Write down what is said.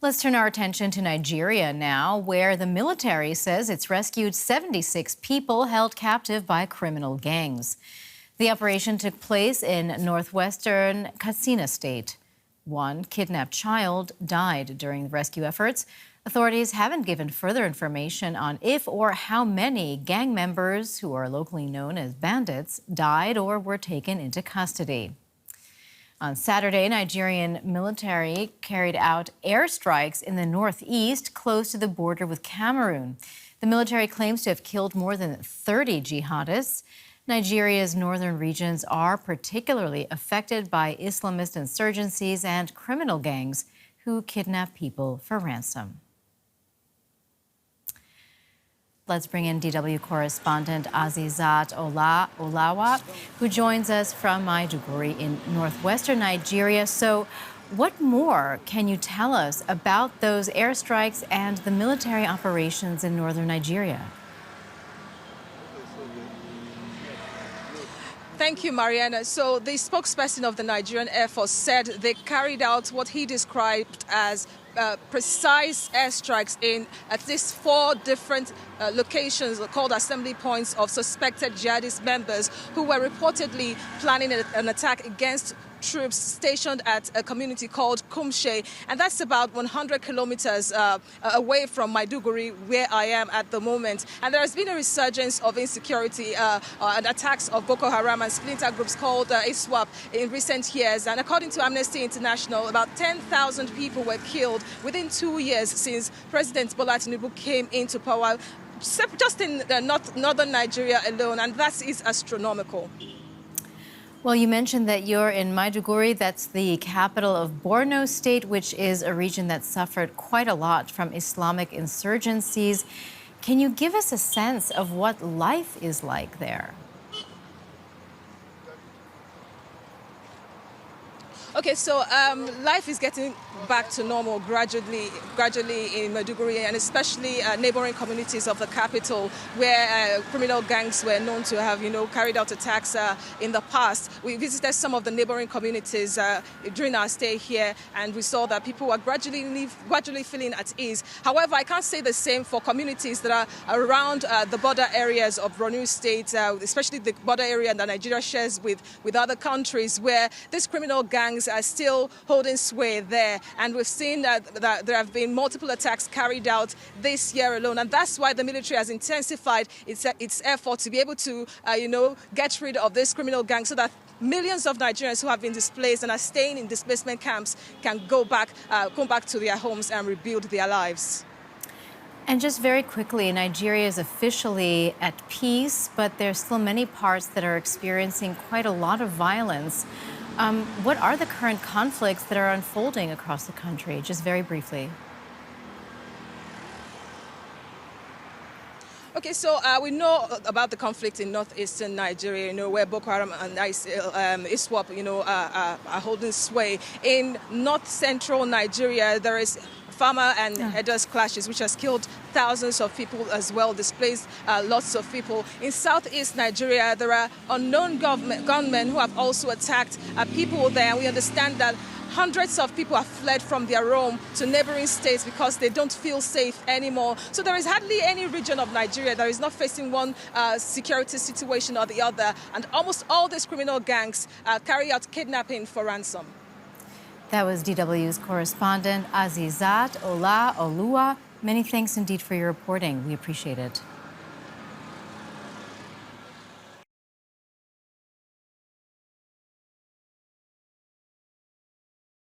Let's turn our attention to Nigeria now, where the military says it's rescued 76 people held captive by criminal gangs. The operation took place in northwestern Katsina state. One kidnapped child died during the rescue efforts. Authorities haven't given further information on if or how many gang members, who are locally known as bandits, died or were taken into custody. On Saturday, Nigerian military carried out airstrikes in the northeast, close to the border with Cameroon. The military claims to have killed more than 30 jihadists. Nigeria's northern regions are particularly affected by Islamist insurgencies and criminal gangs who kidnap people for ransom. Let's bring in DW correspondent Azeezat Olaoluwa, who joins us from Maiduguri in northwestern Nigeria. So what more can you tell us about those airstrikes and the military operations in northern Nigeria? Thank you, Mariana. So the spokesperson of the Nigerian Air Force said they carried out what he described as precise airstrikes in at least 4 different locations called assembly points of suspected jihadist members who were reportedly planning an attack against troops stationed at a community called Kumshe, and that's about 100 kilometers away from Maiduguri, where I am at the moment. And there has been a resurgence of insecurity and attacks of Boko Haram and splinter groups called ISWAP in recent years. And according to Amnesty International, about 10,000 people were killed within 2 years since President Bola Tinubu came into power, just in northern Nigeria alone, and that is astronomical. Well, you mentioned that you're in Maiduguri. That's the capital of Borno State, which is a region that suffered quite a lot from Islamic insurgencies. Can you give us a sense of what life is like there? Okay, so life is getting back to normal gradually in Maiduguri, and especially neighboring communities of the capital, where criminal gangs were known to have, carried out attacks in the past. We visited some of the neighboring communities during our stay here, and we saw that people were gradually feeling at ease. However, I can't say the same for communities that are around the border areas of Borno State, especially the border area that Nigeria shares with other countries, where these criminal gangs are still holding sway there. And we've seen that there have been multiple attacks carried out this year alone. And that's why the military has intensified its effort to be able to, get rid of this criminal gang, so that millions of Nigerians who have been displaced and are staying in displacement camps can go back to their homes and rebuild their lives. And just very quickly, Nigeria is officially at peace, but there's still many parts that are experiencing quite a lot of violence. What are the current conflicts that are unfolding across the country? Just very briefly. Okay, so we know about the conflict in northeastern Nigeria, where Boko Haram and ISWAP, are holding sway. In north-central Nigeria, there is farmer and herders clashes, which has killed thousands of people as well, displaced lots of people. In southeast Nigeria, there are unknown gunmen who have also attacked people there. And we understand that hundreds of people have fled from their home to neighboring states because they don't feel safe anymore. So there is hardly any region of Nigeria that is not facing one security situation or the other. And almost all these criminal gangs carry out kidnapping for ransom. That was DW's correspondent Azeezat Olaoluwa. Many thanks indeed for your reporting. We appreciate it.